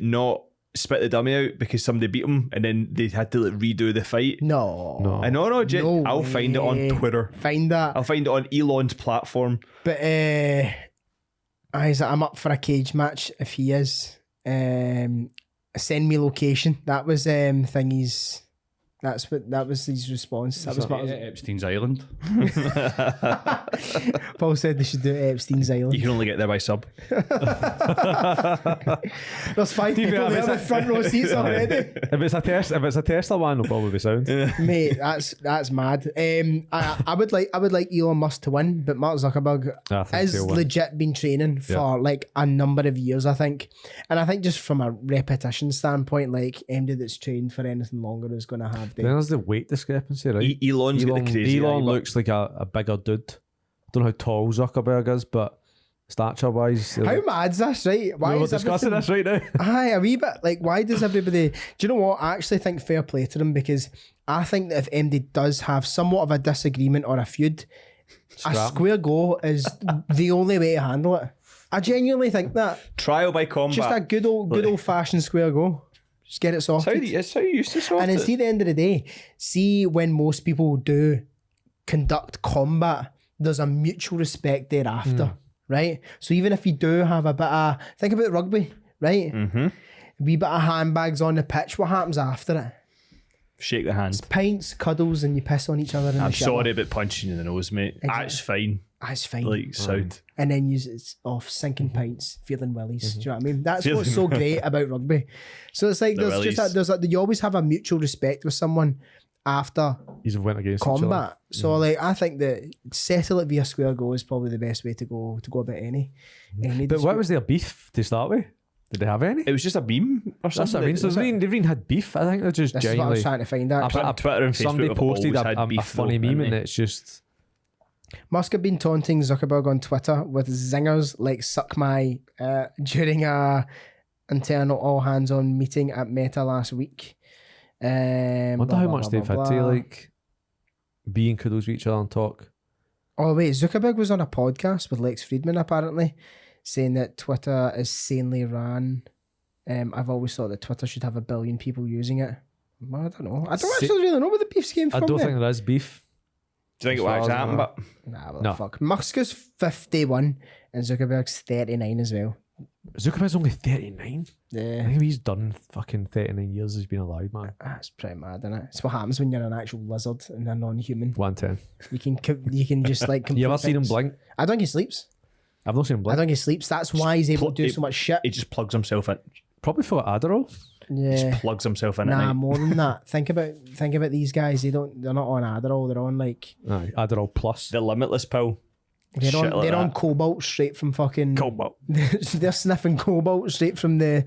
not spit the dummy out because somebody beat him and then they had to like redo the fight?
No.
I know,
No
I'll find it on
way.
Twitter.
Find that.
I'll find it on Elon's platform.
But I'm up for a cage match if he is. Send me location. That was thingy's. That was his response. That was what
Epstein's Island.
Paul said they should do it at Epstein's
You
Island.
can only get there by sub.
There's 5 people
fair,
there
it's
with front row seats already.
If it's a Tesla one, it'll probably be sound.
Mate, that's mad. I would like Elon Musk to win, but Mark Zuckerberg
I think
has
he'll win.
legit been training for like a number of years, I think. And I think just from a repetition standpoint, like anybody that's trained for anything longer is going to have
Then there's the weight discrepancy, right?
Elon's got the crazy
Elon
eye, but-
looks like a bigger dude. I don't know how tall Zuckerberg is, but stature wise,
How mad's this, right? Why
we're
is
discussing
everything-
this right now.
Aye, a wee bit. Like, why does everybody... Do you know what? I actually think fair play to them because I think that if MD does have somewhat of a disagreement or a feud, a
Scrap.
square go is the only way to handle it. I genuinely think that.
Trial by combat.
Just a good old fashioned square go. Just get it sorted.
It's how you used to sort
And
it.
then see, at the end of the day, see when most people do conduct combat, there's a mutual respect thereafter, right? So even if you do have a bit of, think about rugby, right? Mm-hmm. A wee bit of handbags on the pitch, what happens after it?
Shake the hand.
Pints, cuddles, and you piss on each other. In
I'm
the shower.
sorry about punching you in the nose, mate. That's fine.
That's fine.
Like, sound.
And then it's off sinking pints, feeling willies. Do you know what I mean? That's what's so great about rugby. So it's like
The
there's just
willies.
there's you always have a mutual respect with someone after
He's went against each other.
combat. So like I think that settle it via square go is probably the best way to go about any
But what was their beef to start with? Did they have any?
It was just a beam or
That's
something.
what I mean. So they've even had beef. I think they're just
This is what I
genuinely.
was trying to find out.
Twitter and Facebook
Somebody
have
posted
always had
a
beef,
funny
though,
meme,
haven't
and
they?
it's just
Musk have been taunting Zuckerberg on Twitter with zingers like "suck my" during a internal all hands on meeting at Meta last week.
I wonder how much they've had to like be in cuddles with each other and talk.
Oh wait, Zuckerberg was on a podcast with Lex Friedman apparently, saying that Twitter is sanely ran. I've always thought that Twitter should have 1 billion people using it. Well, I don't know. I don't actually really know where the beefs came
I
from.
don't
then.
think there is beef.
Do you think it
As
will
far
actually
as I
happen?
know.
But
Nah, well,
No.
fuck. Musk is 51 and Zuckerberg's 39 as well.
Zuckerberg's only 39. I
Yeah,
think he's done fucking 39 years he's been alive, man.
that's pretty mad, isn't it? It's what happens when you're an actual lizard and a non-human.
110.
You can just like.
You ever
complete
seen him
things.
blink?
I don't think he sleeps.
I've not seen him
I
blink.
don't think he sleeps. That's why he's able to do so much shit.
he just plugs himself in.
Probably for Adderall.
Yeah.
Plugs himself in at
Nah,
night.
more than that. Think about these guys. They're not on Adderall. They're on like
Aye, Adderall Plus.
The limitless pill.
they're
Shit like
on
that.
cobalt straight from fucking
Cobalt.
They're sniffing cobalt straight from the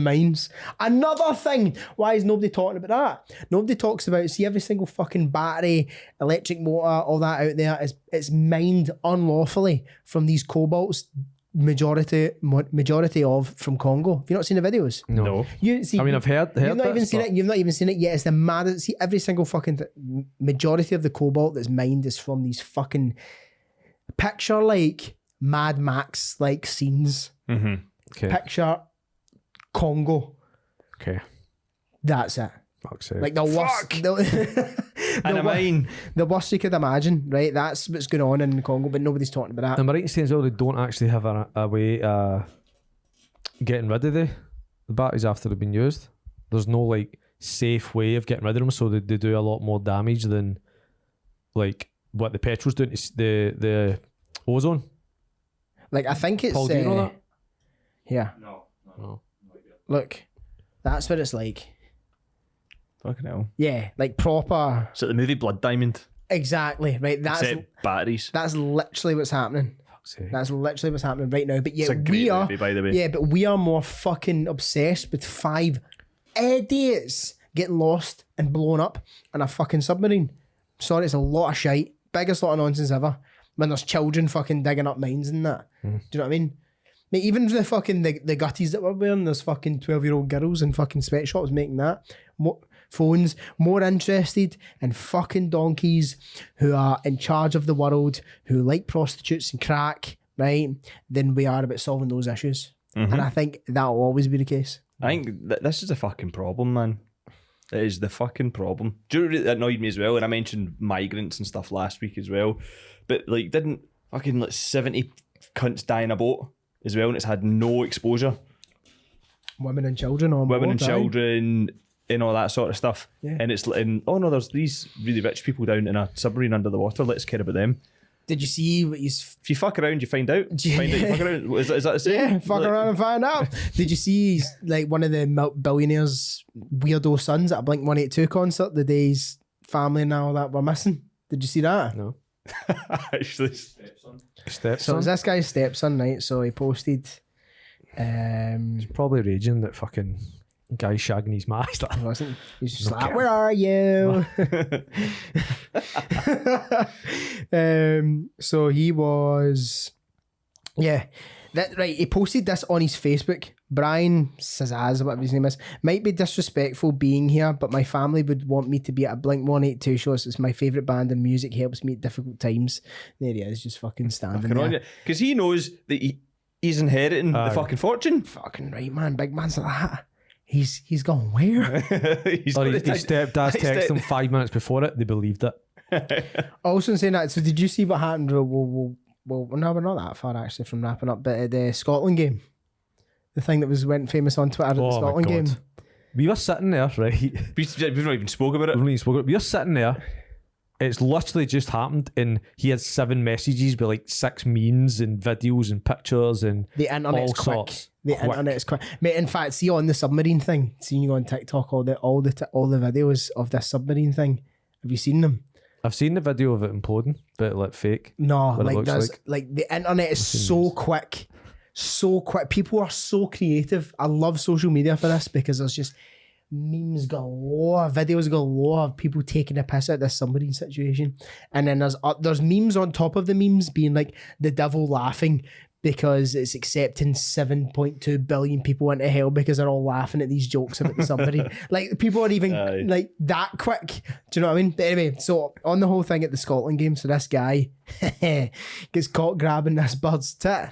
mines. Another thing. Why is nobody talking about that? Nobody talks about see every single fucking battery, electric motor, all that out there is it's mined unlawfully from these cobalts. Majority of from Congo. Have you not seen the videos?
No.
You see,
I mean, I've heard
You've not even
bits,
seen
but-
it. You've not even seen it yet. It's the maddest. See, every single fucking majority of the cobalt that's mined is from these fucking picture like Mad Max like scenes.
Okay.
Picture Congo.
Okay.
That's it.
Fuck's sake.
Like the worst.
And a mine.
The worst you could imagine, right? That's what's going on in Congo, but nobody's talking about that.
Am I right in saying as well they don't actually have a way getting rid of the batteries after they've been used? There's no like safe way of getting rid of them, so they do a lot more damage than like what the petrol's doing to the ozone.
Like, I think it's...
Paul, do you know that?
Yeah.
No.
Look, that's what it's like.
Fucking hell.
Yeah, like proper...
Is it the movie Blood Diamond?
Exactly, right?
Except batteries.
That's literally what's happening.
Fuck's sake.
That's literally what's happening right now. But
It's a
yet
great
we are...
movie, by the way.
Yeah, but we are more fucking obsessed with 5 idiots getting lost and blown up in a fucking submarine. Sorry, it's a lot of shite. Biggest lot of nonsense ever. When there's children fucking digging up mines and that. Do you know what I mean? Mate, even the fucking the gutties that we're wearing, there's fucking 12-year-old girls in fucking sweatshops making that. Phones more interested in fucking donkeys who are in charge of the world, who like prostitutes and crack, right, than we are about solving those issues. And I think that'll always be the case.
I think this is the fucking problem, man. It is the fucking problem. Do you know what annoyed me as well? And I mentioned migrants and stuff last week as well. But like, didn't fucking like 70 cunts die in a boat as well, and it's had no exposure?
Women and children on
Women and
board, aye.
children and all that sort of stuff.
Yeah.
And it's and oh no, there's these really rich people down in a submarine under the water. Let's care about them.
Did you see what he's...
If you fuck around, you find out. You find out you fuck around. Is that the same?
Yeah, fuck around and find out. Did you see he's like one of the billionaires' weirdo sons at a Blink-182 concert the day his family and all that were missing? Did you see that?
No.
Actually,
So
Stepson.
it was this guy's stepson, right? So he posted...
Probably raging that fucking guy shagging his master.
He wasn't. He's just
No
like,
care.
where are you? So he was, yeah, that right. He posted this on his Facebook. Brian Sazaz, whatever his name is, might be disrespectful being here, but my family would want me to be at a Blink-182 show. So it's my favourite band and music helps me at difficult times. There he is, just fucking standing there.
because he knows that he's inheriting the fucking fortune.
Fucking right, man. Big man's like that. He's gone where?
He's
Or
got
his
the
stepdad texted him 5 minutes before it. They believed it.
Also saying that, so did you see what happened? Well, no, we're not that far actually from wrapping up, but at the Scotland game, the thing that went famous on Twitter at the
Oh my
Scotland
God.
game.
We were sitting there, right?
We've not even spoke about it.
We were sitting there. It's literally just happened, and he had 7 messages with like 6 memes and videos and pictures and
The internet's
all
quick.
sorts.
The
Quick.
internet's quick. Mate, in fact, see on the submarine thing, seeing you go on TikTok, all the videos of this submarine thing. Have you seen them?
I've seen the video of it imploding, but like fake.
No,
What it
like
looks
there's
like.
like the internet is so quick. So quick. People are so creative. I love social media for this because there's just memes galore, videos galore of people taking a piss at this submarine situation. And then there's memes on top of the memes being like the devil laughing because it's accepting 7.2 billion people into hell because they're all laughing at these jokes about the submarine. Like people are even
Aye.
like that quick. Do you know what I mean? But anyway, so on the whole thing at the Scotland game, so this guy gets caught grabbing this bird's tit.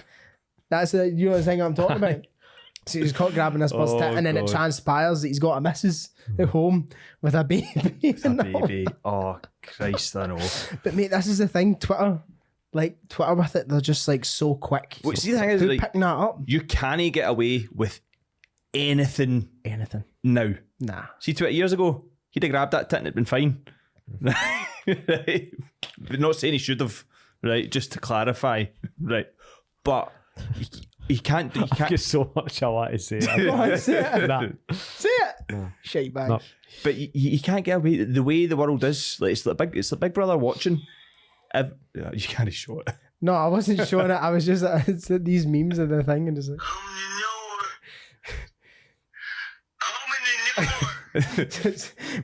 That's the thing I'm talking about. So he's caught grabbing this bird's tit, and then it
God.
transpires that he's got a missus at home with a baby.
A baby. Oh, Christ, I know.
But mate, this is the thing. Twitter with it, they're just like so quick.
Well, see, the thing is,
Who
like,
picking that up?
you can't get away with anything
Anything.
now.
Nah.
See, 20 years ago, he'd have grabbed that tit and it'd been fine. Right? But not saying he should have, right? Just to clarify, right? But he can't. He
I've
can't.
got so much I want to say.
Go on, say it.
Nah.
Say it. Shite bag.
No.
But you can't get away the way the world is. Like it's like Big Brother watching. You can't show it.
No, I wasn't showing it. I was just it's these memes of the thing and just like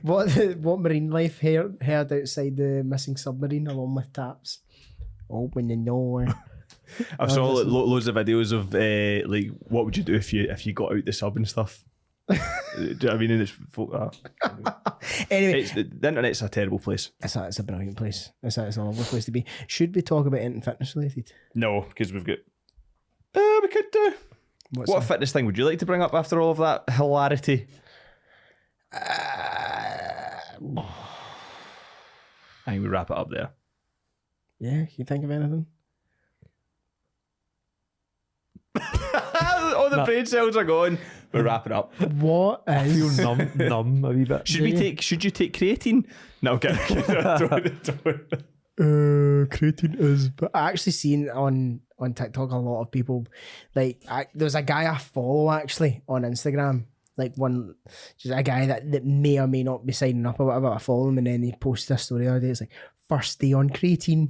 what marine life heard outside the missing submarine along with taps. Open the door.
I've saw like, loads of videos of like what would you do if you got out the sub and stuff. Do you know what I mean? And it's
Anyway,
the internet's a terrible place.
it's a brilliant place. It's a lovely place to be. Should we talk about anything fitness related?
No, because we've got. We could do.
What's
What fitness thing would you like to bring up after all of that hilarity? I think we wrap it up there.
Yeah, can you think of anything?
All the brain cells are gone. We're wrapping up.
What
I feel
is...
numb a wee bit.
Should you take creatine? No, okay.
Creatine is... But I actually seen on TikTok a lot of people, like, there's a guy I follow actually on Instagram, like just a guy that may or may not be signing up or whatever. I follow him, and then he posted a story the other day. It's like, first day on creatine,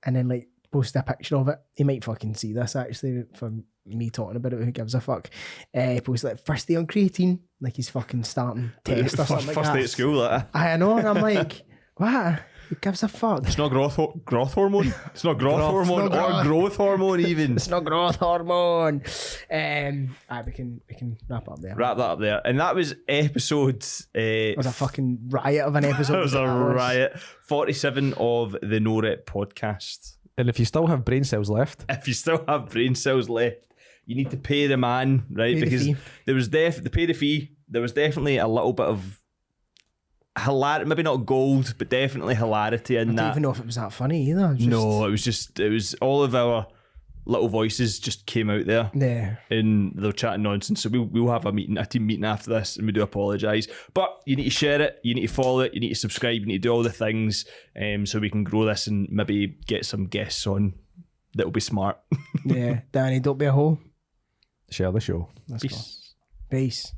and then like posted a picture of it. He might fucking see this actually from me talking about it. Who gives a fuck? He posted like, first day on creatine, like he's fucking starting test or something like
First
that.
day at school, that.
I know, and I'm like, what? Who gives a fuck?
It's not growth hormone. It's not growth hormone or growth hormone even.
It's not growth hormone. We can wrap up there.
Wrap that up there. And that was episode...
It was a fucking riot of an episode.
It was a riot. 47 of the No Rep podcast.
And if you still have brain cells left,
If you still have brain cells left, you need to pay the man, right?
Pay the
because
fee.
there was to pay the fee. There was definitely a little bit of hilarity, maybe not gold, but definitely hilarity in
I don't
that.
even know if it was that funny either.
No, it was all of our little voices just came out there.
Yeah.
And they're chatting nonsense. So we'll have a team meeting after this, and we do apologise. But you need to share it, you need to follow it, you need to subscribe, you need to do all the things, so we can grow this and maybe get some guests on that'll be smart.
Yeah. Danny, don't be a hole.
share the show.
Let's go.
Peace.
Peace.